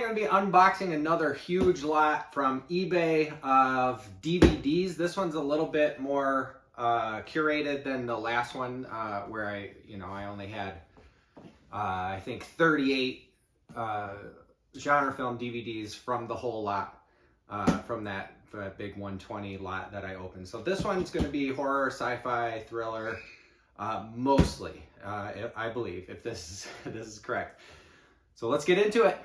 going to be unboxing another huge lot from eBay of DVDs. This one's a little bit more curated than the last one, where I only had I think 38 genre film DVDs from the whole lot, from that big 120 lot that I opened. So this one's going to be horror, sci-fi, thriller, mostly, I believe, if this is correct. So let's get into it.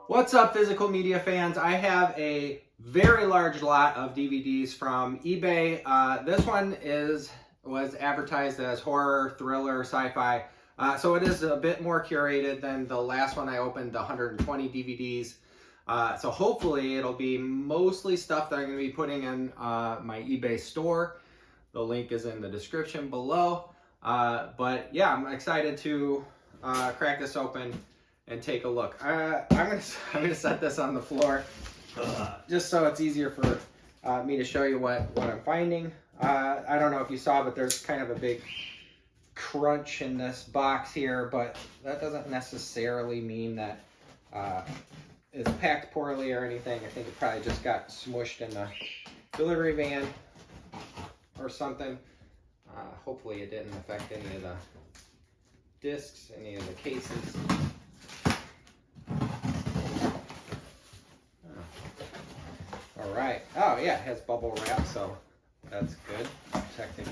What's up, physical media fans? I have a very large lot of DVDs from eBay. This one was advertised as horror, thriller, sci-fi. So it is a bit more curated than the last one I opened, the 120 DVDs. So hopefully it'll be mostly stuff that I'm going to be putting in my eBay store. The link is in the description below. But yeah, I'm excited to crack this open and take a look. I'm gonna set this on the floor just so it's easier for me to show you what I'm finding. I don't know if you saw, but there's kind of a big crunch in this box here, but that doesn't necessarily mean that it's packed poorly or anything. I think it probably just got smushed in the delivery van or something. Hopefully it didn't affect any of the discs, any of the cases. All right. Oh yeah, it has bubble wrap, so that's good. Protecting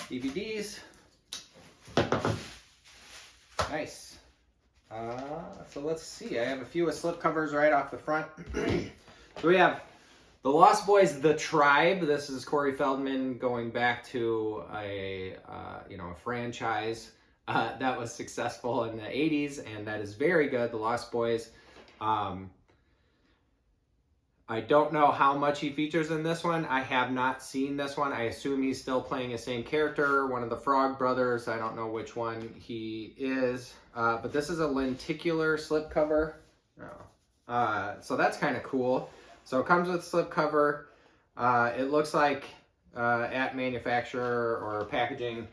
the DVDs. Nice. So let's see. I have a few slip covers right off the front. So we have The Lost Boys, The Tribe. This is Corey Feldman going back to a franchise that was successful in the 80s, and that is very good. The Lost Boys. I don't know how much he features in this one. I have not seen this one. I assume he's still playing the same character, one of the Frog brothers. I don't know which one he is. But this is a lenticular slipcover. So that's kind of cool. So it comes with slipcover. It looks like at manufacturer or packaging,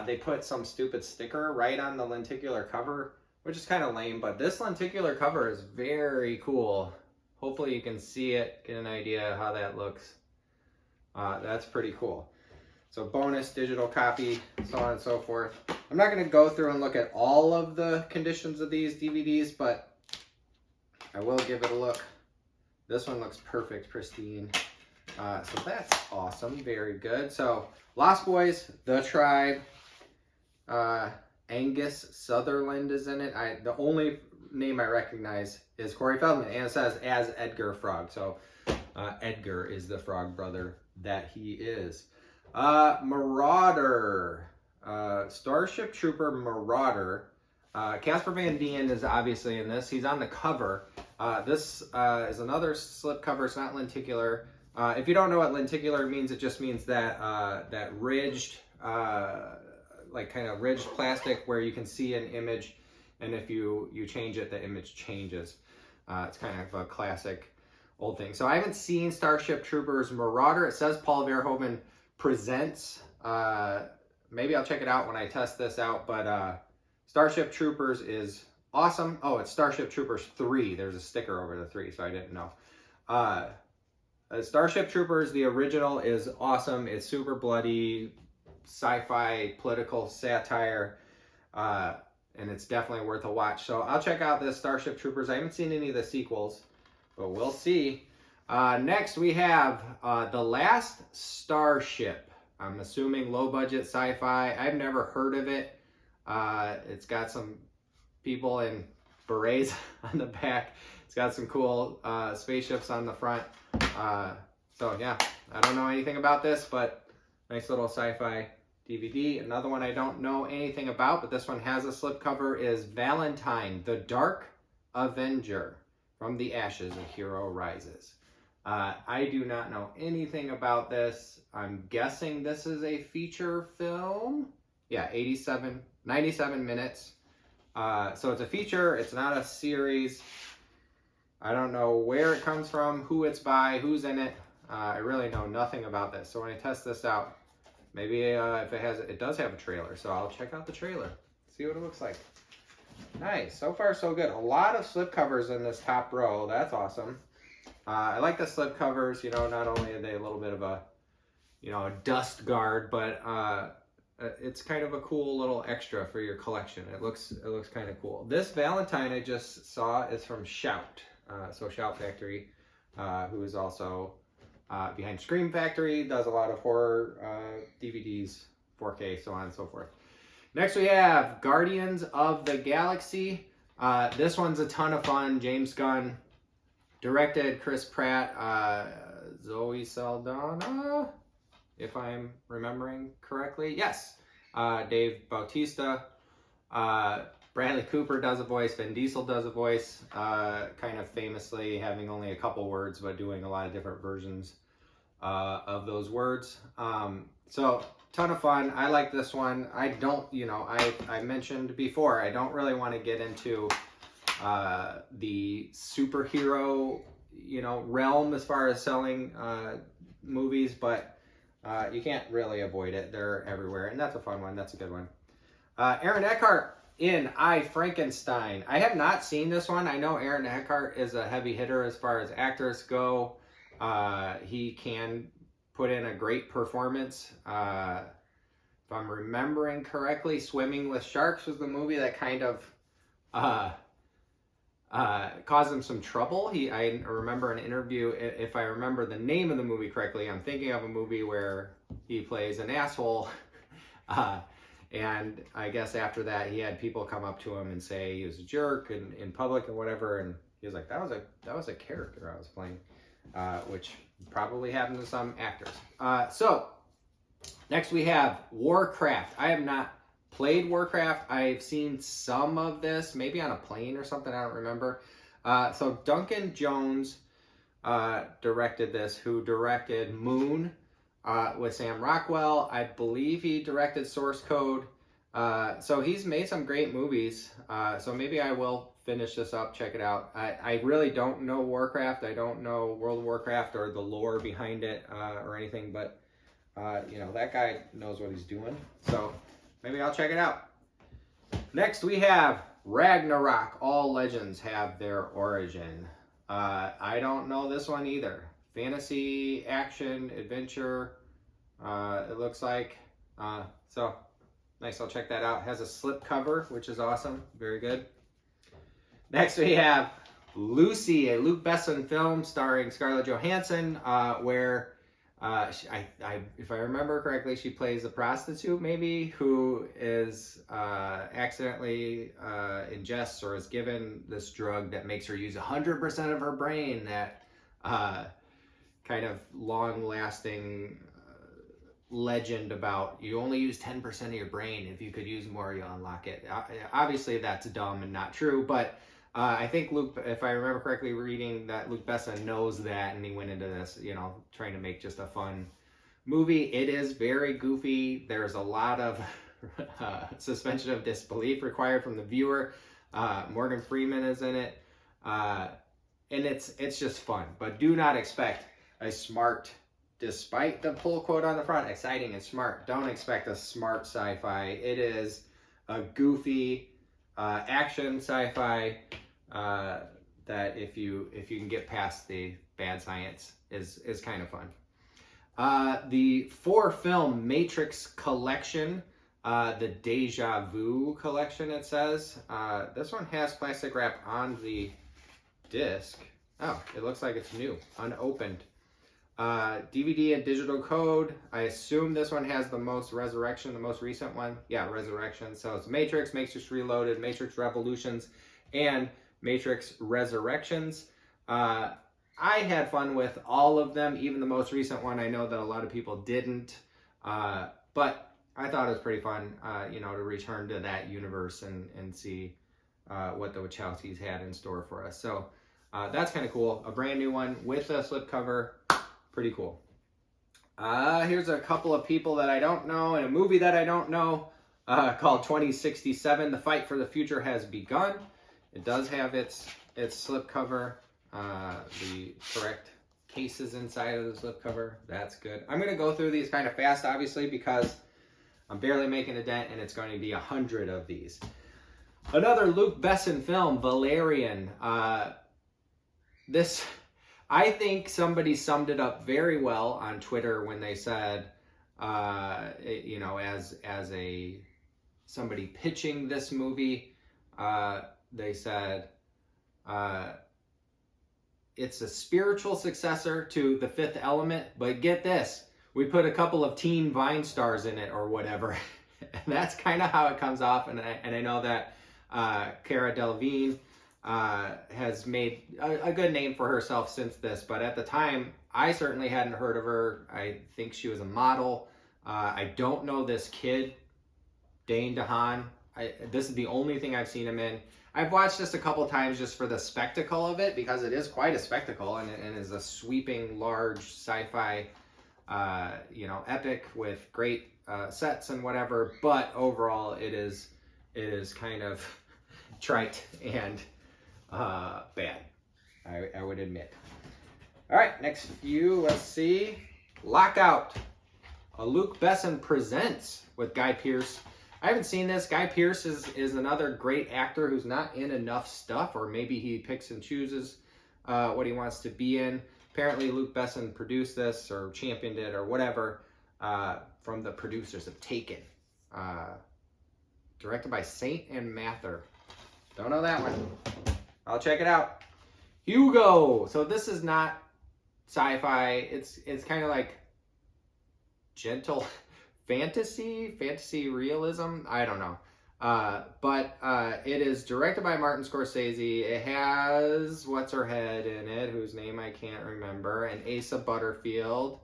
they put some stupid sticker right on the lenticular cover, which is kind of lame. But this lenticular cover is very cool. Hopefully you can see it, get an idea how that looks. That's pretty cool. So bonus digital copy, so on and so forth. I'm not going to go through and look at all of the conditions of these DVDs, but I will give it a look. This one looks perfect, pristine. So that's awesome, very good. So Lost Boys, The Tribe, Angus Sutherland is in it. The only name I recognize is Corey Feldman, and it says as Edgar Frog. So Edgar is the Frog brother that he is. Marauder, Starship Trooper Marauder. Casper Van Dien is obviously in this. He's on the cover. This is another slip cover. It's not lenticular. If you don't know what lenticular means, it just means that that ridged, like kind of ridged plastic where you can see an image, and if you change it, the image changes. It's kind of a classic old thing. So I haven't seen Starship Troopers Marauder. It says Paul Verhoeven presents. Maybe I'll check it out when I test this out, but Starship Troopers is awesome. Oh, it's Starship Troopers 3. There's a sticker over the 3, so I didn't know. Starship Troopers, the original, is awesome. It's super bloody, sci-fi, political satire, and it's definitely worth a watch. So I'll check out this Starship Troopers. I haven't seen any of the sequels, but we'll see. Next, we have The Last Starship. I'm assuming low-budget sci-fi. I've never heard of it. It's got some people in berets on the back. It's got some cool spaceships on the front. So yeah, I don't know anything about this, but nice little sci-fi DVD. Another one I don't know anything about, but this one has a slipcover, is Valentine, the Dark Avenger. From the Ashes, a Hero Rises. I do not know anything about this. I'm guessing this is a feature film. Yeah, 97 minutes. So it's a feature, it's not a series. I don't know where it comes from, who it's by, who's in it. I really know nothing about this. So when I test this out, Maybe if it does have a trailer, so I'll check out the trailer, see what it looks like. Nice, so far so good. A lot of slipcovers in this top row. That's awesome. I like the slipcovers. You know, not only are they a little bit of a, you know, a dust guard, but it's kind of a cool little extra for your collection. It looks kind of cool. This Valentine I just saw is from Shout. So Shout Factory, who is also behind Scream Factory, does a lot of horror DVDs, 4K, so on and so forth. Next we have Guardians of the Galaxy. This one's a ton of fun. James Gunn directed, Chris Pratt, Zoe Saldana, if I'm remembering correctly. Yes. Dave Bautista. Bradley Cooper does a voice. Vin Diesel does a voice. Kind of famously having only a couple words, but doing a lot of different versions of those words. So, ton of fun. I like this one. I don't, you know, I mentioned before, I don't really want to get into the superhero, you know, realm as far as selling movies, but you can't really avoid it. They're everywhere, and that's a fun one. That's a good one. Aaron Eckhart in I, Frankenstein. I have not seen this one. I know Aaron Eckhart is a heavy hitter as far as actors go. He can put in a great performance. If I'm remembering correctly, Swimming with Sharks was the movie that kind of caused him some trouble. I remember an interview, if I remember the name of the movie correctly, I'm thinking of a movie where he plays an asshole. And I guess after that, he had people come up to him and say he was a jerk in public and whatever. And he was like, that was a character I was playing, which probably happened to some actors. So next we have Warcraft. I have not played Warcraft. I've seen some of this, maybe on a plane or something. I don't remember. So Duncan Jones directed this, who directed Moon with Sam Rockwell. I believe he directed Source Code. So he's made some great movies. So maybe I will finish this up, check it out. I really don't know Warcraft. I don't know World of Warcraft or the lore behind it or anything, but you know, that guy knows what he's doing. So maybe I'll check it out. Next we have Ragnarok. All legends have their origin. I don't know this one either. Fantasy, action, adventure, it looks like. So nice, I'll check that out. It has a slip cover, which is awesome. Very good. Next we have Lucy, a Luc Besson film starring Scarlett Johansson, where if I remember correctly, she plays a prostitute, maybe, who is accidentally ingests or is given this drug that makes her use 100% of her brain. That kind of long-lasting legend about you only use 10% of your brain. If you could use more, you'll unlock it. Obviously, that's dumb and not true, but I think Luke, if I remember correctly, reading that Luc Besson knows that, and he went into this, you know, trying to make just a fun movie. It is very goofy. There's a lot of suspension of disbelief required from the viewer. Morgan Freeman is in it, and it's just fun. But do not expect a smart, despite the pull quote on the front, exciting and smart. Don't expect a smart sci-fi. It is a goofy action sci-fi that if you can get past the bad science is kind of fun. The 4-film Matrix collection, the Deja Vu collection, it says. This one has plastic wrap on the disc. Oh, it looks like it's new, unopened. DVD and digital code. I assume this one has the most Resurrection, the most recent one. Yeah, Resurrection. So it's Matrix, Matrix Reloaded, Matrix Revolutions, and Matrix Resurrections. I had fun with all of them, even the most recent one. I know that a lot of people didn't, but I thought it was pretty fun, you know, to return to that universe and see what the Wachowskis had in store for us. So that's kind of cool. A brand new one with a slipcover. Pretty cool. Here's a couple of people that I don't know and a movie that I don't know called 2067. The Fight for the Future Has Begun. It does have its slipcover, the correct cases inside of the slipcover. That's good. I'm going to go through these kind of fast, obviously, because I'm barely making a dent, and it's going to be 100 of these. Another Luc Besson film, Valerian. This, I think somebody summed it up very well on Twitter when they said, you know, as somebody pitching this movie, they said, it's a spiritual successor to The Fifth Element, but get this, we put a couple of teen Vine stars in it or whatever. And that's kind of how it comes off. And I know that Cara Delevingne has made a good name for herself since this, but at the time, I certainly hadn't heard of her. I think she was a model. I don't know this kid, Dane DeHaan. This is the only thing I've seen him in. I've watched this a couple times just for the spectacle of it, because it is quite a spectacle, and it is a sweeping, large sci-fi, you know, epic with great sets and whatever. But overall, it is kind of trite and bad, I would admit. All right, next few, let's see. Lockout, a Luc Besson Presents with Guy Pearce. I haven't seen this. Guy Pearce is another great actor who's not in enough stuff, or maybe he picks and chooses what he wants to be in. Apparently Luc Besson produced this or championed it or whatever from the producers of Taken. Directed by Saint and Mather. Don't know that one. I'll check it out. Hugo. So this is not sci-fi. It's kind of like gentle fantasy realism. I don't know. But it is directed by Martin Scorsese. It has what's her head in it, whose name I can't remember, and Asa Butterfield.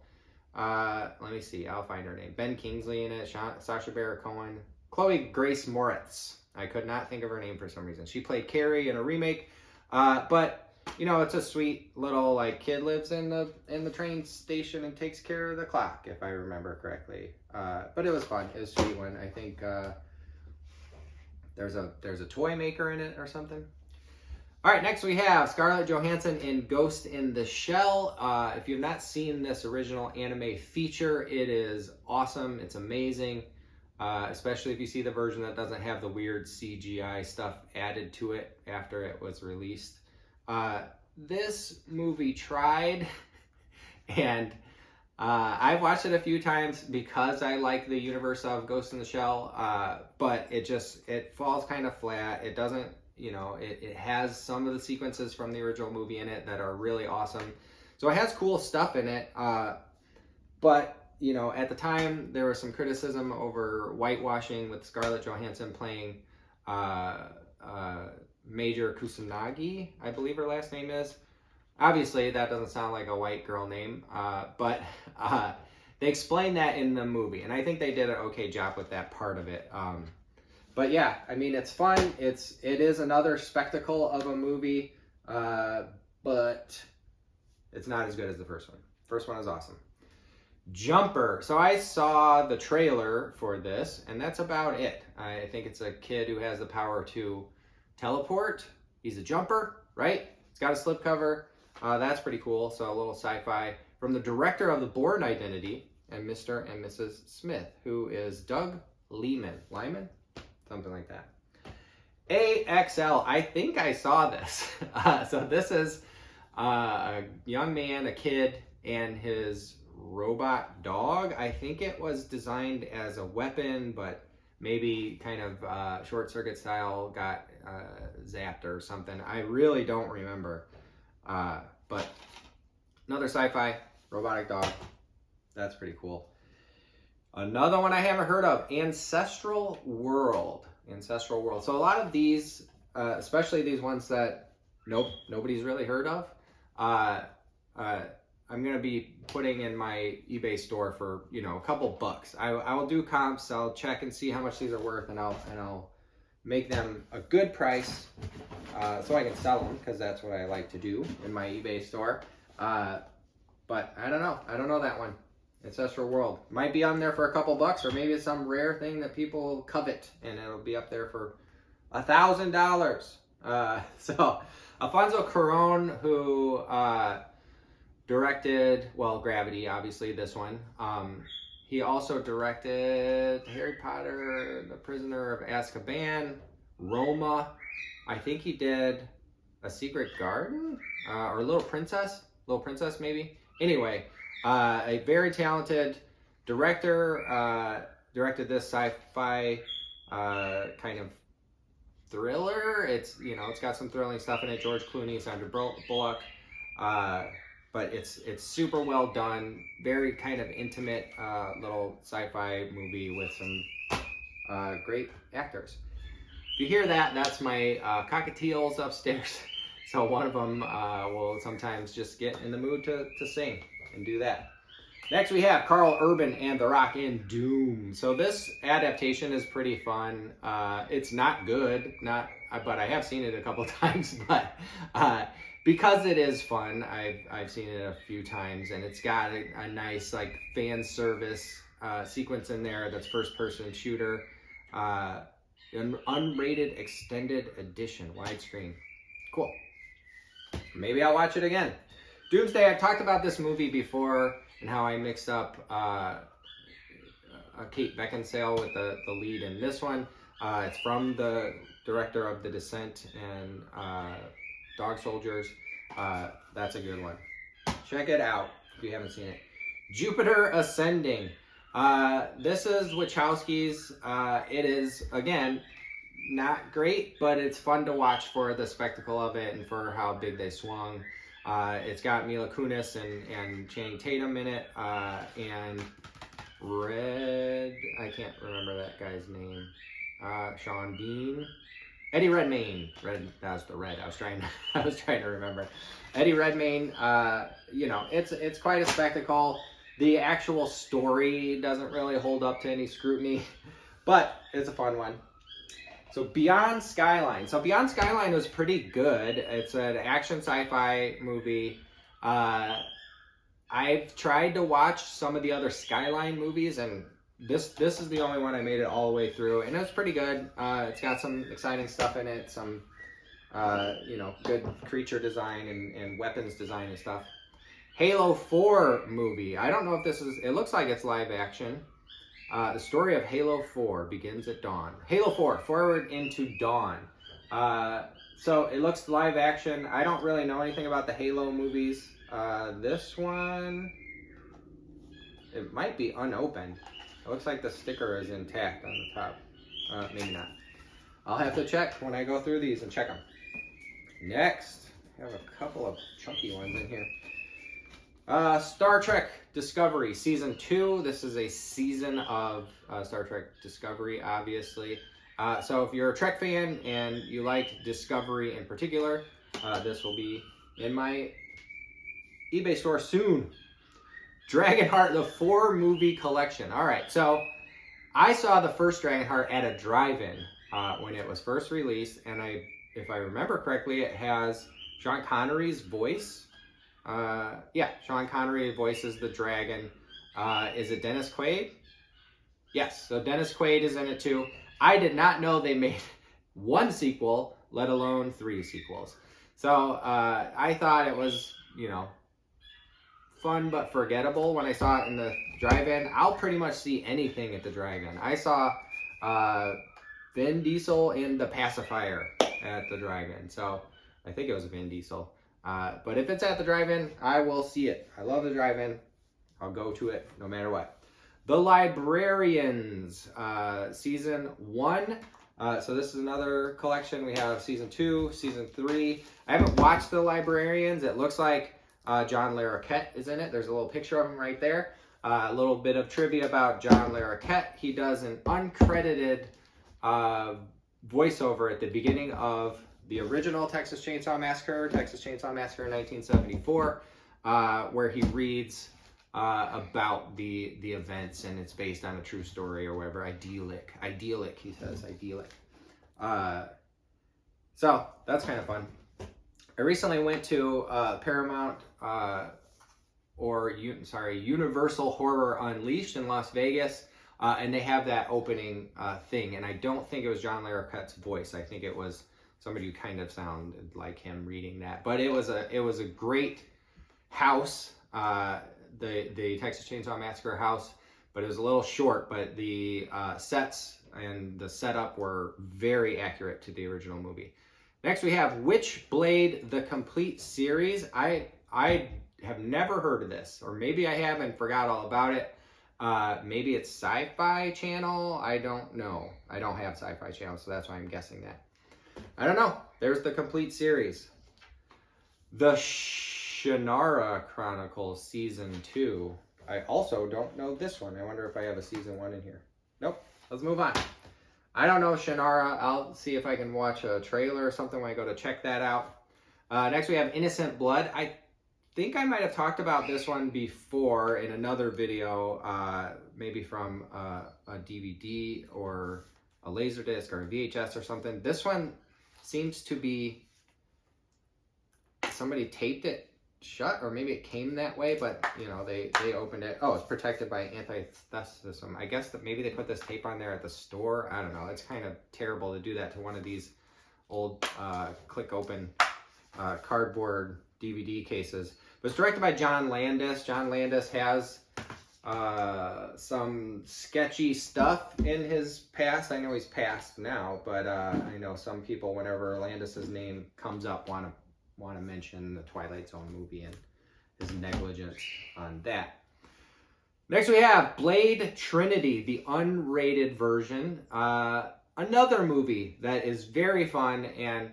Let me see. I'll find her name. Ben Kingsley in it. Sacha Baron Cohen. Chloe Grace Moretz. I could not think of her name for some reason. She played Carrie in a remake. But you know, it's a sweet little like kid lives in the train station and takes care of the clock, if I remember correctly. But it was fun. It was a sweet one. I think there's a toy maker in it or something. All right, next we have Scarlett Johansson in Ghost in the Shell. If you've not seen this original anime feature, it is awesome. It's amazing, especially if you see the version that doesn't have the weird CGI stuff added to it after it was released. This movie tried, and I've watched it a few times because I like the universe of Ghost in the Shell, but it falls kind of flat. It doesn't, you know, it has some of the sequences from the original movie in it that are really awesome. So it has cool stuff in it, but, you know, at the time there was some criticism over whitewashing with Scarlett Johansson playing Major Kusanagi, I believe her last name is. Obviously, that doesn't sound like a white girl name, but they explain that in the movie, and I think they did an okay job with that part of it. But yeah, I mean, it's fun. It is another spectacle of a movie, but it's not as good as the first one. First one is awesome. Jumper. So I saw the trailer for this, and that's about it. I think it's a kid who has the power to teleport. He's a jumper, right? It's got a slipcover. That's pretty cool. So a little sci-fi from the director of The Bourne Identity and Mr. and Mrs. Smith, who is Doug Liman. Lyman? Something like that. AXL. I think I saw this. So this is a young man, a kid, and his robot dog. I think it was designed as a weapon, but maybe kind of short circuit style got zapped or something. I really don't remember. But another sci-fi robotic dog. That's pretty cool. Another one I haven't heard of, Ancestral World. Ancestral World. So a lot of these, especially these ones that nobody's really heard of, I'm going to be putting in my eBay store for, you know, a couple bucks. I will do comps. I'll check and see how much these are worth, and I'll make them a good price so I can sell them, because that's what I like to do in my eBay store. But I don't know. I don't know that one. Ancestral World. Might be on there for a couple bucks, or maybe it's some rare thing that people covet, and it'll be up there for $1,000. So Alfonso Cuarón, who directed, well, Gravity, obviously, this one. He also directed Harry Potter, The Prisoner of Azkaban, Roma. I think he did A Secret Garden or Little Princess maybe. Anyway, a very talented director. Directed this sci-fi kind of thriller. It's got some thrilling stuff in it. George Clooney, Sandra Bullock. But it's super well done. Very kind of intimate little sci-fi movie with some great actors. If you hear that, that's my cockatiels upstairs. So one of them will sometimes just get in the mood to sing and do that. Next we have Carl Urban and The Rock in Doom. So this adaptation is pretty fun. It's not good, but I have seen it a couple times. But because it is fun, I've seen it a few times, and it's got a nice like fan service sequence in there that's first person shooter. An unrated extended edition, widescreen. Cool. Maybe I'll watch it again. Doomsday, I've talked about this movie before and how I mixed up Kate Beckinsale with the lead in this one. It's from the director of The Descent and Dog Soldiers. That's a good one. Check it out if you haven't seen it. Jupiter Ascending. This is Wachowski's. It is, again, not great, but it's fun to watch for the spectacle of it and for how big they swung. It's got Mila Kunis and Channing Tatum in it, and I can't remember that guy's name. Sean Bean. Eddie Redmayne. That's the red. I was trying to remember. Eddie Redmayne. It's quite a spectacle. The actual story doesn't really hold up to any scrutiny, but it's a fun one. So Beyond Skyline. So Beyond Skyline was pretty good. It's an action sci-fi movie. I've tried to watch some of the other Skyline movies, and this is the only one I made it all the way through, and it's pretty good. It's got some exciting stuff in it, some good creature design and weapons design and stuff. Halo 4 movie. I don't know if it looks like it's live action. The story of Halo 4 begins at dawn. Halo 4, Forward into Dawn. So it looks live action. I don't really know anything about the Halo movies. This one, it might be unopened. It looks like the sticker is intact on the top. Maybe not. I'll have to check when I go through these and check them. Next, I have a couple of chunky ones in here. Star Trek Discovery Season 2. This is a season of Star Trek Discovery, obviously. So if you're a Trek fan and you like Discovery in particular, this will be in my eBay store soon. Dragonheart, the 4-movie collection. All right, so I saw the first Dragonheart at a drive-in when it was first released, and if I remember correctly, it has Sean Connery's voice. Sean Connery voices the dragon. Is it Dennis Quaid? Yes, so Dennis Quaid is in it too. I did not know they made 1 sequel, let alone 3 sequels. So I thought it was, fun but forgettable when I saw it in the drive-in. I'll pretty much see anything at the drive-in. I saw Vin Diesel in The Pacifier at the drive-in. So I think it was Vin Diesel. But if it's at the drive-in, I will see it. I love the drive-in. I'll go to it no matter what. The Librarians, Season 1. So this is another collection. We have Season 2, Season 3. I haven't watched The Librarians. It looks like John Larroquette is in it. There's a little picture of him right there. A little bit of trivia about John Larroquette. He does an uncredited voiceover at the beginning of the original Texas Chainsaw Massacre 1974, where he reads about the events, and it's based on a true story or whatever. Idyllic, he says, idyllic. So that's kind of fun. I recently went to Paramount, Universal Horror Unleashed in Las Vegas, and they have that opening thing, and I don't think it was John Larroquette's voice. I think it was somebody who kind of sounded like him reading that. But it was a great house. the Texas Chainsaw Massacre house, but it was a little short, but the sets and the setup were very accurate to the original movie. Next we have Witchblade, the complete series. I have never heard of this, or maybe I have and forgot all about it. Maybe it's Sci-Fi channel. I don't know. I don't have Sci-Fi channel, so that's why I'm guessing that. I don't know. There's the complete series. The Shannara Chronicles Season 2. I also don't know this one. I wonder if I have a Season 1 in here. Nope. Let's move on. I don't know Shannara. I'll see if I can watch a trailer or something when I go to check that out. Next we have Innocent Blood. I think I might have talked about this one before in another video, maybe from a DVD or a Laserdisc or a VHS or something. This one seems to be, somebody taped it shut, or maybe it came that way, but you know, they opened it. Oh, it's protected by anti-theft. I guess that maybe they put this tape on there at the store. I don't know. It's kind of terrible to do that to one of these old click open cardboard DVD cases. But it's directed by John Landis. John Landis has some sketchy stuff in his past. I know he's passed now, but I know some people, whenever Landis's name comes up, want to mention the Twilight Zone movie and his negligence on that. Next we have Blade Trinity, the unrated version. Another movie that is very fun and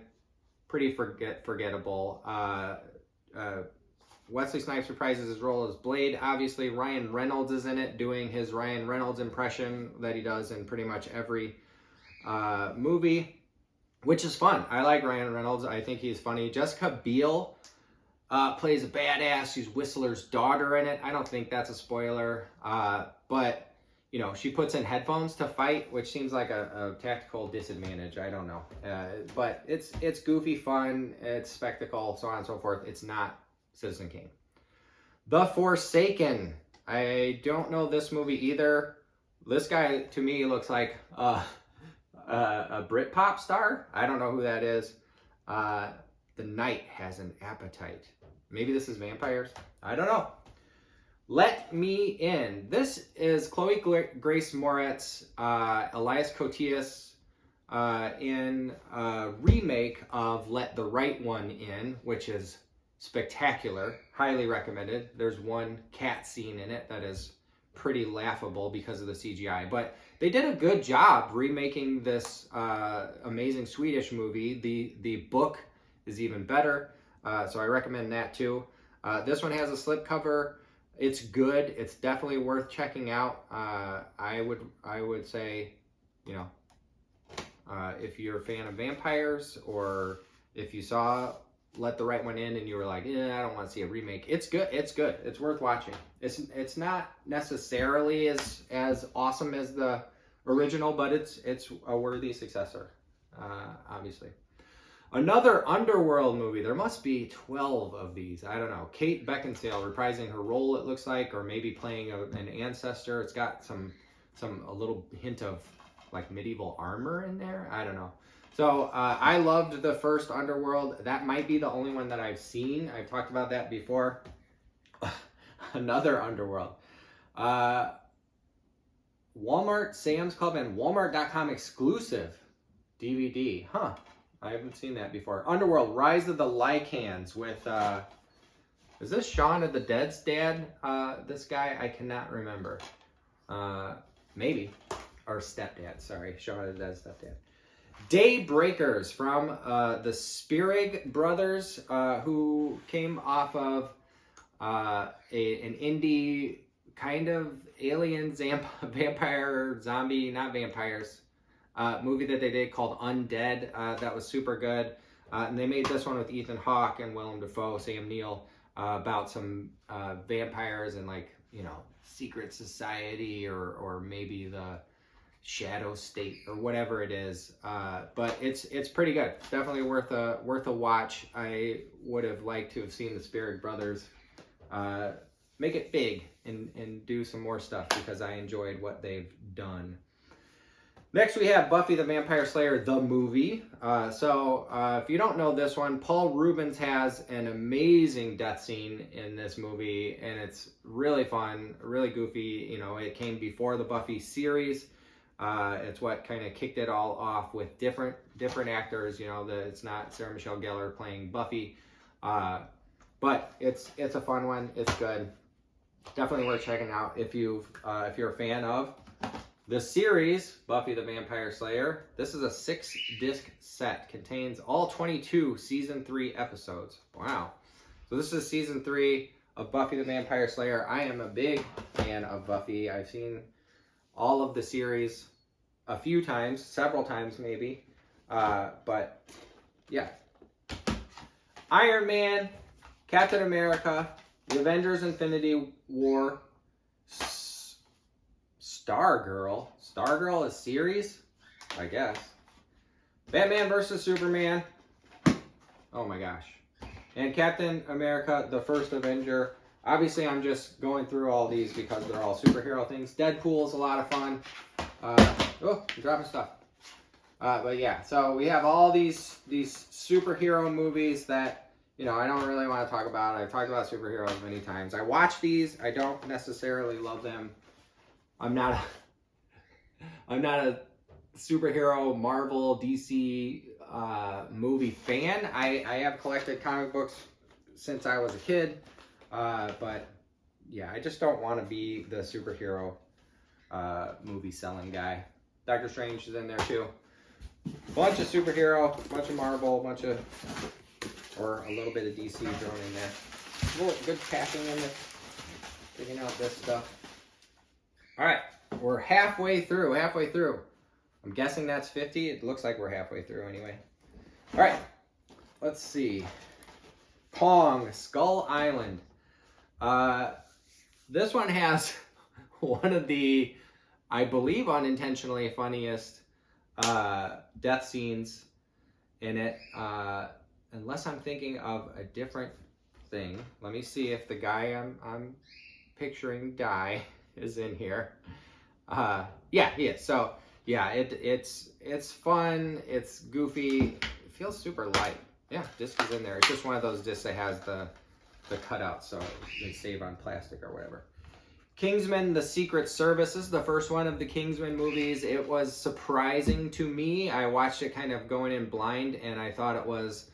pretty forgettable. Wesley Snipes reprises his role as Blade. Obviously, Ryan Reynolds is in it, doing his Ryan Reynolds impression that he does in pretty much every movie, which is fun. I like Ryan Reynolds. I think he's funny. Jessica Biel plays a badass. She's Whistler's daughter in it. I don't think that's a spoiler, but you know, she puts in headphones to fight, which seems like a tactical disadvantage. I don't know, but it's goofy, fun, it's spectacle, so on and so forth. It's not Citizen Kane. The Forsaken. I don't know this movie either. This guy to me looks like a Britpop star. I don't know who that is. The Night Has an Appetite. Maybe this is vampires. I don't know. Let Me In. This is Chloe Grace Moretz, Elias Koteas in a remake of Let the Right One In, which is spectacular. Highly recommended. There's one cat scene in it that is pretty laughable because of the CGI, but they did a good job remaking this amazing Swedish movie. The book is even better, so I recommend that too. This one has a slipcover. It's good. It's definitely worth checking out. I would say, you know, if you're a fan of vampires, or if you saw Let the Right One In and you were like, I don't want to see a remake, it's good. It's good. It's worth watching. It's not necessarily as awesome as the original, but it's a worthy successor, obviously. Another Underworld movie. There must be 12 of these. I don't know. Kate Beckinsale reprising her role, it looks like, or maybe playing an ancestor. It's got a little hint of like medieval armor in there. I don't know. So I loved the first Underworld. That might be the only one that I've seen. I've talked about that before. Another Underworld. Walmart, Sam's Club, and Walmart.com exclusive DVD. Huh. I haven't seen that before. Underworld, Rise of the Lycans with, is this Shaun of the Dead's dad? This guy? I cannot remember. Maybe. Or stepdad, sorry. Shaun of the Dead's stepdad. Daybreakers from the Spierig brothers, who came off of an indie kind of alien vampire zombie, not vampires, movie that they did called Undead. That was super good. And they made this one with Ethan Hawke and Willem Dafoe, Sam Neill, about some vampires and, like, you know, secret society, or maybe the shadow state or whatever it is. But it's pretty good. It's definitely worth a watch. I would have liked to have seen the Spierig brothers make it big and do some more stuff, because I enjoyed what they've done. Next, we have Buffy the Vampire Slayer, the movie. If you don't know this one, Paul Rubens has an amazing death scene in this movie, and it's really fun, really goofy. You know, it came before the Buffy series. It's what kind of kicked it all off with different actors. You know, it's not Sarah Michelle Gellar playing Buffy, but it's a fun one. It's good. Definitely worth checking out if you're a fan of the series, Buffy the Vampire Slayer. This is a 6-disc set. Contains all 22 Season 3 episodes. Wow. So this is Season 3 of Buffy the Vampire Slayer. I am a big fan of Buffy. I've seen all of the series a few times, several times maybe. But, yeah. Iron Man, Captain America, The Avengers Infinity War, Stargirl is series? I guess. Batman vs. Superman. Oh my gosh. And Captain America, the First Avenger. Obviously, I'm just going through all these because they're all superhero things. Deadpool's a lot of fun. Oh, I'm dropping stuff. But yeah, so we have all these superhero movies that, you know, I don't really want to talk about. I've talked about superheroes many times. I watch these. I don't necessarily love them. I'm not a superhero Marvel DC movie fan. I have collected comic books since I was a kid, but yeah, I just don't want to be the superhero movie selling guy. Doctor Strange is in there too. Bunch of superhero, bunch of Marvel, or a little bit of DC thrown in there. A little good packing in there. Picking out this stuff. All right, we're halfway through. I'm guessing that's 50. It looks like we're halfway through anyway. All right, let's see. Kong, Skull Island. This one has one of the, I believe, unintentionally funniest death scenes in it. Unless I'm thinking of a different thing. Let me see if the guy I'm picturing die is in here. Yeah, he is. So yeah, it's fun, it's goofy, it feels super light. Yeah, disc is in there. It's just one of those discs that has the cutout, so they save on plastic or whatever. Kingsman: The Secret Service. This is the first one of the Kingsman movies. It was surprising to me. I watched it kind of going in blind, and I thought it was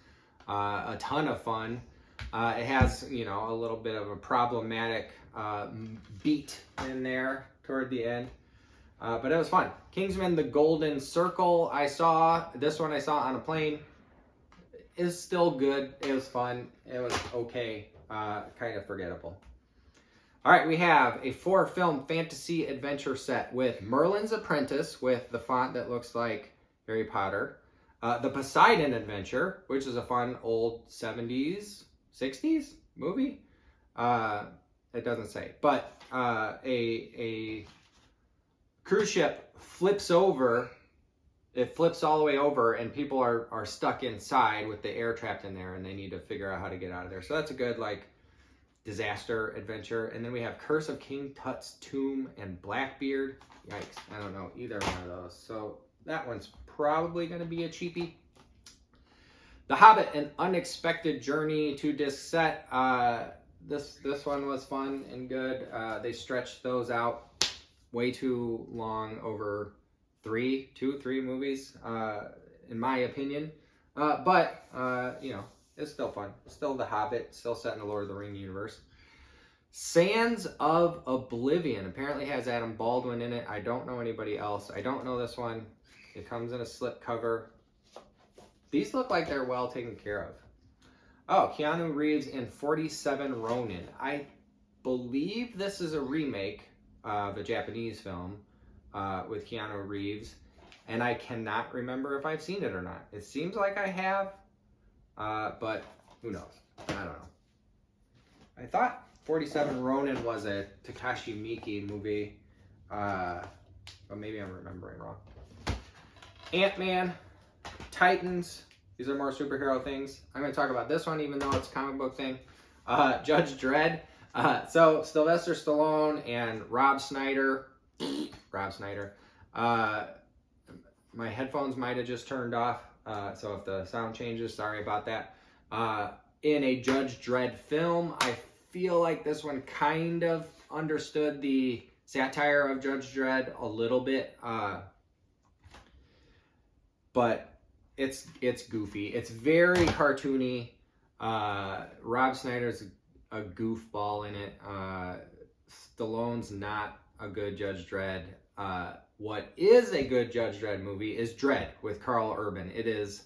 a ton of fun. It has, you know, a little bit of a problematic beat in there toward the end, but it was fun. Kingsman: The Golden Circle. This one I saw on a plane. Is still good. It was fun. It was okay. Kind of forgettable. All right, we have a 4-film fantasy adventure set with Merlin's Apprentice with the font that looks like Harry Potter. The Poseidon Adventure, which is a fun old 70s, 60s movie. It doesn't say, but a cruise ship flips over. It flips all the way over, and people are stuck inside with the air trapped in there, and they need to figure out how to get out of there. So that's a good, like, disaster adventure. And then we have Curse of King Tut's Tomb and Blackbeard. Yikes, I don't know either one of those. So that one's probably going to be a cheapie. The Hobbit: An Unexpected Journey 2-disc set. This one was fun and good. They stretched those out way too long over 3 movies, in my opinion. But you know, it's still fun. It's still The Hobbit, still set in the Lord of the Ring universe. Sands of Oblivion apparently has Adam Baldwin in it. I don't know anybody else. I don't know this one. It comes in a slip cover. These look like they're well taken care of. Oh, Keanu Reeves in 47 Ronin. I believe this is a remake of a Japanese film with Keanu Reeves, and I cannot remember if I've seen it or not. It seems like I have, but who knows? I don't know. I thought 47 Ronin was a Takashi Miike movie, but maybe I'm remembering wrong. Ant-Man, Titans. These are more superhero things. I'm going to talk about this one, even though it's a comic book thing. Judge Dredd. So Sylvester Stallone and Rob Schneider. my headphones might have just turned off, so if the sound changes, sorry about that. In a Judge Dredd film, I feel like this one kind of understood the satire of Judge Dredd a little bit, but it's goofy. It's very cartoony. Rob Schneider's a goofball in it. Stallone's not a good Judge Dredd. What is a good Judge Dredd movie is Dredd with Carl Urban. It is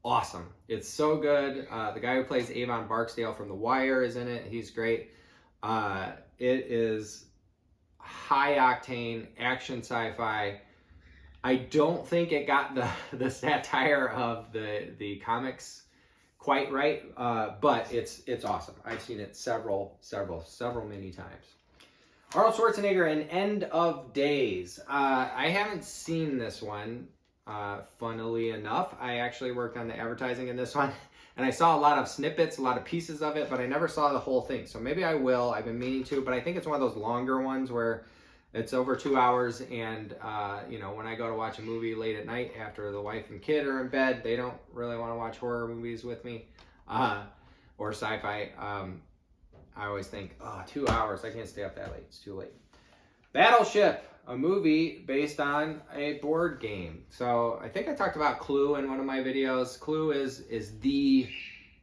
awesome. It's so good. The guy who plays Avon Barksdale from The Wire is in it. He's great. It is high octane action sci-fi. I don't think it got the satire of the comics quite right, but it's awesome. I've seen it several many times. Arnold Schwarzenegger in End of Days. I haven't seen this one, funnily enough. I actually worked on the advertising in this one, and I saw a lot of snippets, a lot of pieces of it, but I never saw the whole thing. So maybe I will. I've been meaning to, but I think it's one of those longer ones where it's over 2 hours, and you know, when I go to watch a movie late at night after the wife and kid are in bed, they don't really want to watch horror movies with me, or sci-fi. I always think, oh, 2 hours, I can't stay up that late, it's too late. Battleship, a movie based on a board game. So I think I talked about Clue in one of my videos. Clue is the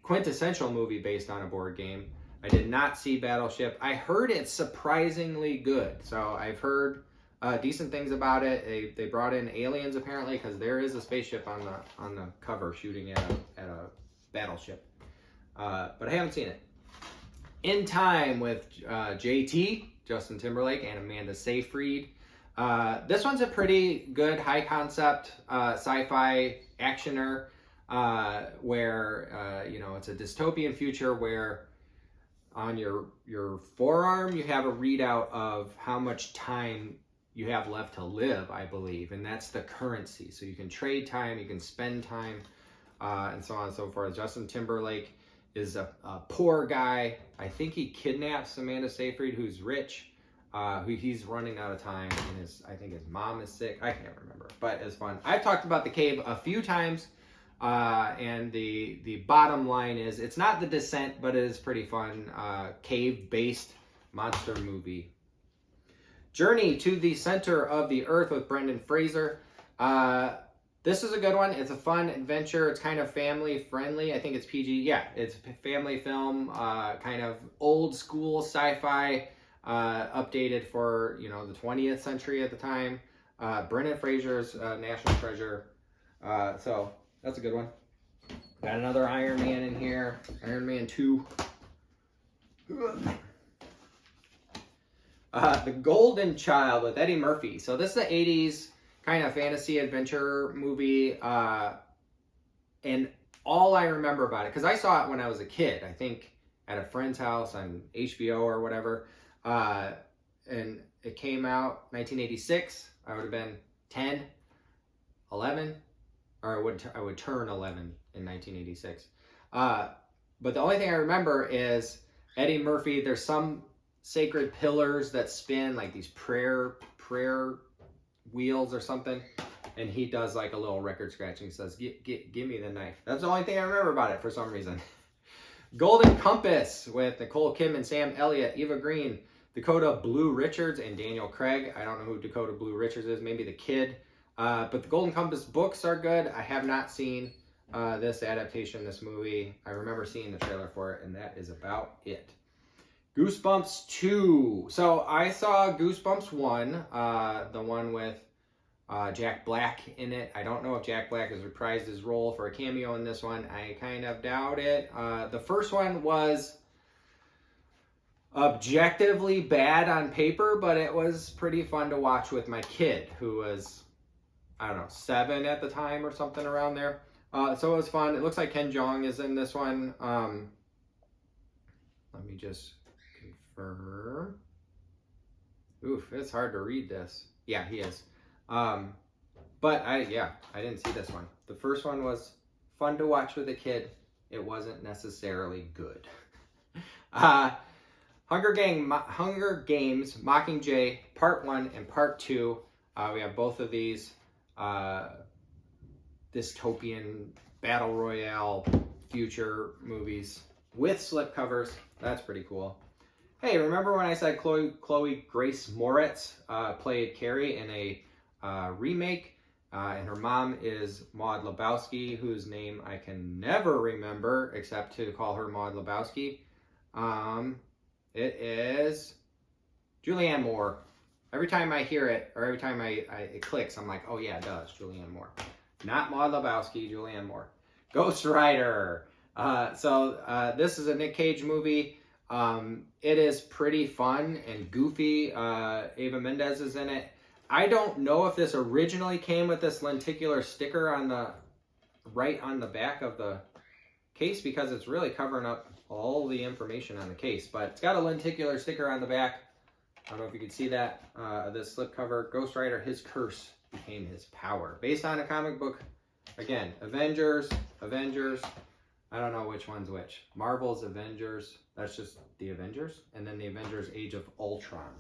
quintessential movie based on a board game. I did not see Battleship. I heard it's surprisingly good. So I've heard decent things about it. They brought in aliens apparently, because there is a spaceship on the cover shooting at a battleship. But I haven't seen it. In Time with JT, Justin Timberlake, and Amanda Seyfried. This one's a pretty good high concept sci-fi actioner where you know, it's a dystopian future where on your forearm you have a readout of how much time you have left to live, I believe, and that's the currency. So you can trade time, you can spend time, and so on and so forth. Justin Timberlake is a poor guy. I think he kidnaps Amanda Seyfried, who's rich. He's running out of time, and I think his mom is sick. I can't remember, but it's fun. I've talked about The Cave a few times, and the bottom line is it's not The Descent, but it is pretty fun. Cave-based monster movie. Journey to the Center of the Earth with Brendan Fraser. This is a good one. It's a fun adventure. It's kind of family friendly. I think it's PG. Yeah, it's a family film, kind of old school sci-fi, updated for, you know, the 20th century at the time. Brendan Fraser's national treasure. So that's a good one. Got another Iron Man in here. Iron Man 2. The Golden Child with Eddie Murphy. So this is the 80s kind of fantasy adventure movie, and all I remember about it, because I saw it when I was a kid, I think at a friend's house on HBO or whatever, and it came out 1986. I would have been 10, 11, or I would turn 11 in 1986. But the only thing I remember is Eddie Murphy. There's some sacred pillars that spin, like these prayer wheels or something, and he does like a little record scratching. He says, give me the knife. That's the only thing I remember about it for some reason. Golden Compass with Nicole Kidman, Sam Elliott, Eva Green, Dakota Blue Richards, and Daniel Craig. I don't know who Dakota Blue Richards is, maybe the kid. But the Golden Compass books are good. I have not seen this adaptation, this movie. I remember seeing the trailer for it, and that is about it. Goosebumps 2. So I saw Goosebumps 1, the one with Jack Black in it. I don't know if Jack Black has reprised his role for a cameo in this one. I kind of doubt it. The first one was objectively bad on paper, but it was pretty fun to watch with my kid, who was, I don't know, 7 at the time or something around there. So it was fun. It looks like Ken Jeong is in this one. Let me just confirm. Oof, it's hard to read this. Yeah, he is. But I didn't see this one. The first one was fun to watch with a kid. It wasn't necessarily good. Hunger Games Mockingjay Part 1 and Part 2. We have both of these. dystopian battle royale future movies with slipcovers. That's pretty cool. Hey, remember when I said Chloe Grace Moritz played Carrie in a remake? And her mom is Maud Lebowski, whose name I can never remember except to call her Maud Lebowski. It is Julianne Moore. Every time I hear it, or every time it clicks, I'm like, oh yeah, it does, Julianne Moore. Not Maud Lebowski, Julianne Moore. Ghost Rider. This is a Nick Cage movie. It is pretty fun and goofy. Eva Mendes is in it. I don't know if this originally came with this lenticular sticker on the back of the case, because it's really covering up all the information on the case. But it's got a lenticular sticker on the back. I don't know if you can see that. This slipcover, Ghost Rider, his curse became his power. Based on a comic book. Again, Avengers. I don't know which one's which. Marvel's Avengers. That's just the Avengers. And then the Avengers Age of Ultron.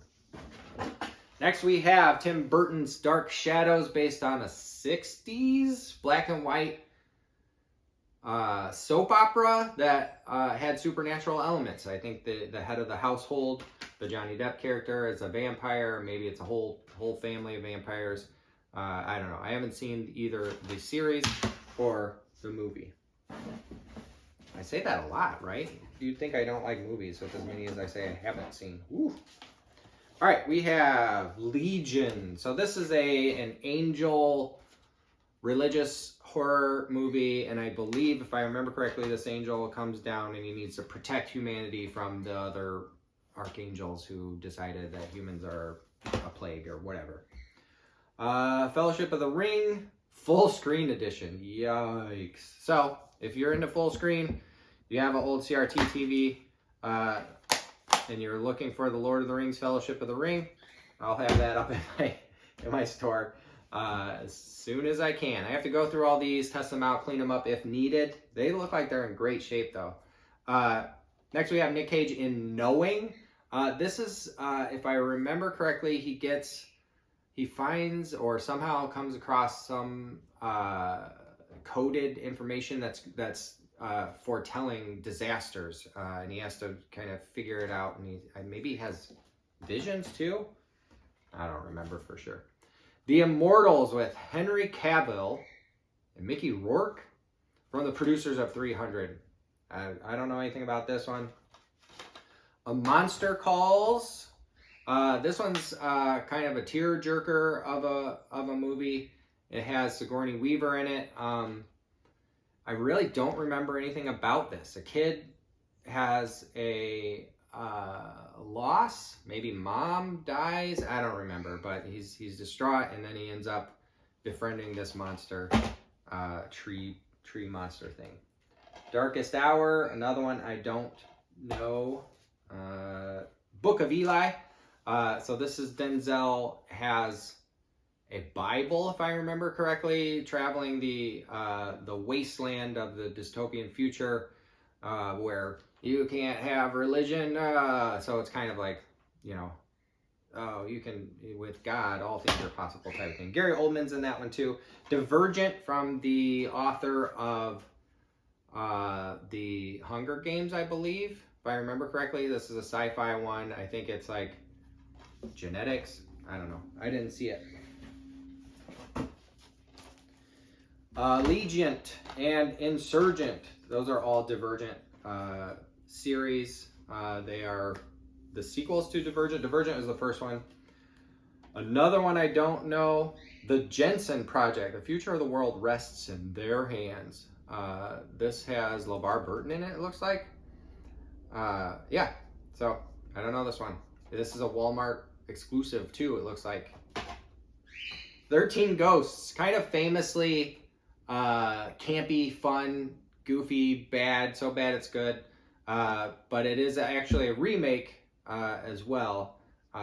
Next we have Tim Burton's Dark Shadows, based on a 60s black and white soap opera that had supernatural elements. I think the head of the household, the Johnny Depp character, is a vampire. Maybe it's a whole family of vampires. I don't know. I haven't seen either the series or the movie. I say that a lot, right? You'd think I don't like movies with as many as I say I haven't seen. Woo. All right, we have Legion. So this is an angel religious horror movie, and I believe, if I remember correctly, this angel comes down and he needs to protect humanity from the other archangels who decided that humans are a plague or whatever. Fellowship of the Ring, full screen edition. Yikes. So, if you're into full screen, you have an old CRT TV, and you're looking for the Lord of the Rings Fellowship of the Ring, I'll have that up in my store as soon as I can. I have to go through all these, test them out, clean them up if needed. They look like they're in great shape though. Next we have Nick Cage in Knowing. This is, if I remember correctly, he finds or somehow comes across some coded information that's foretelling disasters, and he has to kind of figure it out, and maybe he has visions too. I don't remember for sure. The Immortals with Henry Cavill and Mickey Rourke, from the producers of 300. I don't know anything about this one. A Monster Calls. This one's kind of a tear-jerker of a movie. It has Sigourney Weaver in it. I really don't remember anything about this. A kid has a loss. Maybe mom dies. I don't remember, but he's distraught, and then he ends up befriending this monster, tree monster thing. Darkest Hour, another one I don't know. Book of Eli. So this is Denzel has a Bible, if I remember correctly, traveling the wasteland of the dystopian future, where you can't have religion. So it's kind of like, oh, you can, with God, all things are possible type of thing. Gary Oldman's in that one too. Divergent, from the author of the Hunger Games, I believe. If I remember correctly, this is a sci-fi one. I think it's like genetics. I don't know. I didn't see it. Legient and Insurgent. Those are all Divergent series. They are the sequels to Divergent. Divergent was the first one. Another one I don't know. The Jensen Project. The future of the world rests in their hands. This has LeVar Burton in it, it looks like. Yeah. So, I don't know this one. This is a Walmart exclusive too, it looks like. 13 Ghosts. Kind of famously campy, fun, goofy, bad, so bad it's good. But it is actually a remake as well.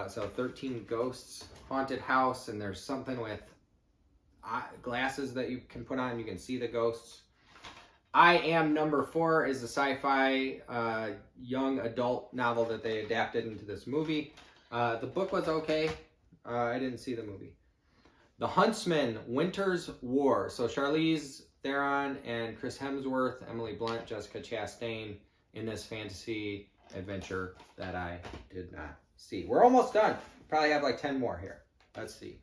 So 13 Ghosts, haunted house, and there's something with glasses that you can put on, you can see the ghosts. I Am Number 4 is a sci-fi young adult novel that they adapted into this movie. The book was okay. I didn't see the movie. The Huntsman, Winter's War. So Charlize Theron and Chris Hemsworth, Emily Blunt, Jessica Chastain in this fantasy adventure that I did not see. We're almost done. Probably have like 10 more here. Let's see.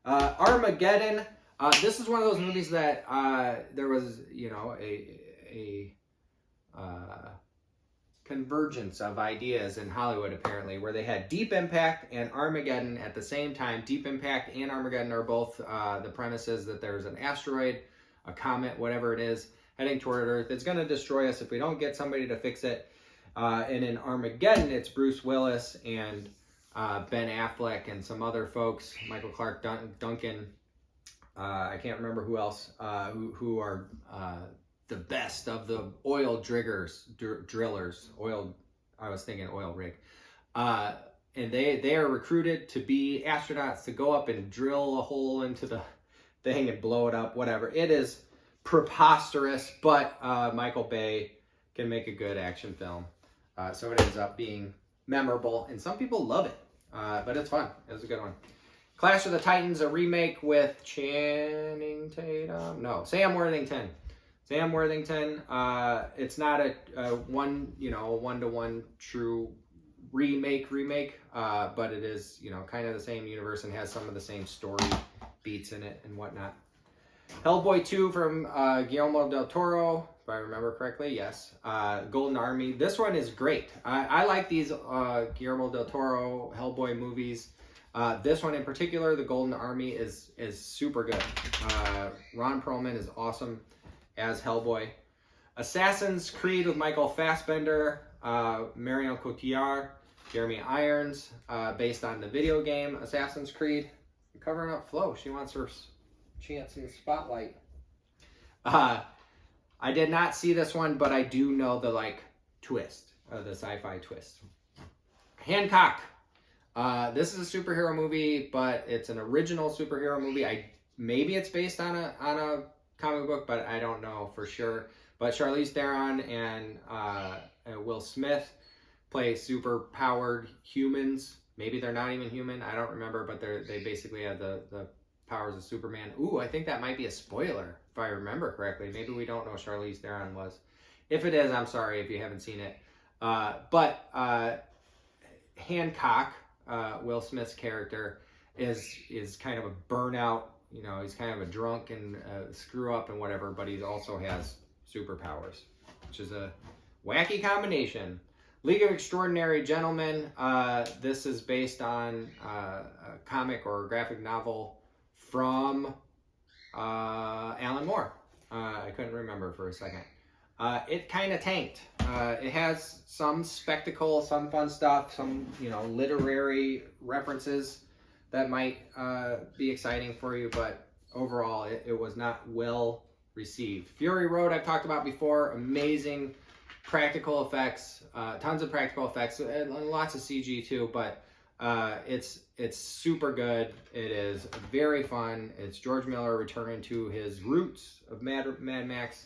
Armageddon. This is one of those movies that there was, you know, a convergence of ideas in Hollywood, apparently, where they had Deep Impact and Armageddon at the same time. Deep Impact and Armageddon are both the premises that there's an asteroid, a comet, whatever it is, heading toward Earth. It's going to destroy us if we don't get somebody to fix it. And in Armageddon, it's Bruce Willis and Ben Affleck and some other folks, Michael Clark Duncan. I can't remember who else, who are the best of the oil drillers. I was thinking oil rig. And they are recruited to be astronauts to go up and drill a hole into the thing and blow it up, whatever. It is preposterous, but Michael Bay can make a good action film. So it ends up being memorable, and some people love it, but it's fun. It was a good one. Clash of the Titans, a remake with Sam Worthington. Sam Worthington. It's not a one-to-one true remake, but it is, you know, kind of the same universe and has some of the same story beats in it and whatnot. Hellboy 2 from Guillermo del Toro, if I remember correctly, yes. Golden Army. This one is great. I like these Guillermo del Toro Hellboy movies. This one in particular, the Golden Army, is super good. Ron Perlman is awesome as Hellboy. Assassin's Creed with Michael Fassbender, Marion Cotillard, Jeremy Irons, based on the video game Assassin's Creed. I'm covering up Flo. She wants her chance in the spotlight. I did not see this one, but I do know the twist, the sci-fi twist. Hancock. This is a superhero movie, but it's an original superhero movie. Maybe it's based on a comic book, but I don't know for sure. But Charlize Theron and Will Smith play super powered humans. Maybe they're not even human. I don't remember, but they basically have the powers of Superman. Ooh, I think that might be a spoiler if I remember correctly. Maybe we don't know Charlize Theron was. If it is, I'm sorry if you haven't seen it. But Hancock, Will Smith's character, is kind of a burnout. You know, he's kind of a drunk and screw up and whatever, but he also has superpowers, which is a wacky combination. League of Extraordinary Gentlemen. This is based on a comic or a graphic novel from Alan Moore. I couldn't remember for a second. It kind of tanked. It has some spectacle, some fun stuff, some, you know, literary references that might be exciting for you, but overall it was not well received. Fury Road, I've talked about before. Amazing practical effects, tons of practical effects, and lots of CG too, but it's super good. It is very fun. It's George Miller returning to his roots of Mad Max,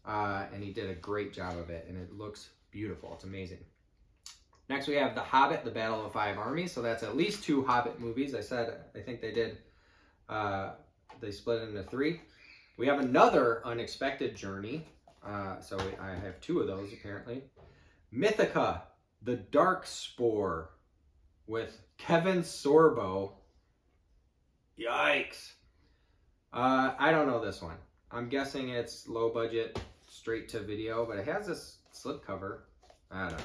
and he did a great job of it, and it looks beautiful. It's amazing. Next we have The Hobbit, The Battle of the Five Armies. So that's at least 2 Hobbit movies. I think they did, they split into 3. We have another Unexpected Journey. So I have 2 of those apparently. Mythica, The Dark Spore with Kevin Sorbo. Yikes. I don't know this one. I'm guessing it's low budget, straight to video, but it has this slipcover. I don't know.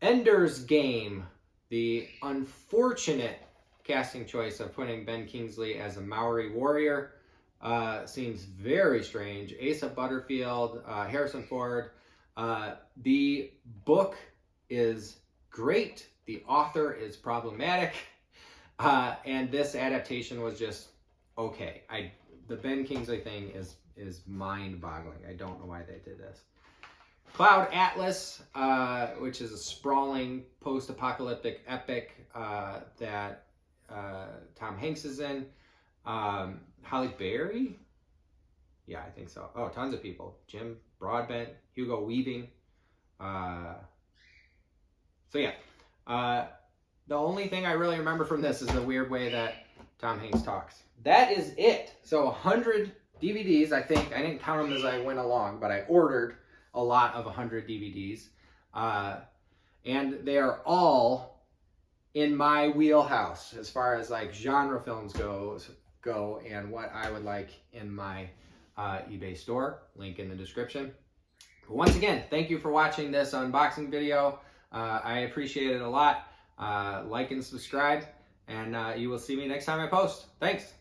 Ender's Game, the unfortunate casting choice of putting Ben Kingsley as a Maori warrior. Seems very strange. Asa Butterfield, Harrison Ford. The book is great. The author is problematic. And this adaptation was just okay. The Ben Kingsley thing is mind-boggling. I don't know why they did this. Cloud Atlas, which is a sprawling post-apocalyptic epic that Tom Hanks is in. Halle Berry? Yeah, I think so. Oh, tons of people. Jim Broadbent, Hugo Weaving. So yeah. The only thing I really remember from this is the weird way that Tom Hanks Talks. That is it. So 100 DVDs, I think. I didn't count them as I went along, but I ordered a lot of 100 DVDs. And they are all in my wheelhouse as far as like genre films go and what I would like in my eBay store. Link in the description. But once again, thank you for watching this unboxing video. I appreciate it a lot. Like and subscribe, and you will see me next time I post. Thanks.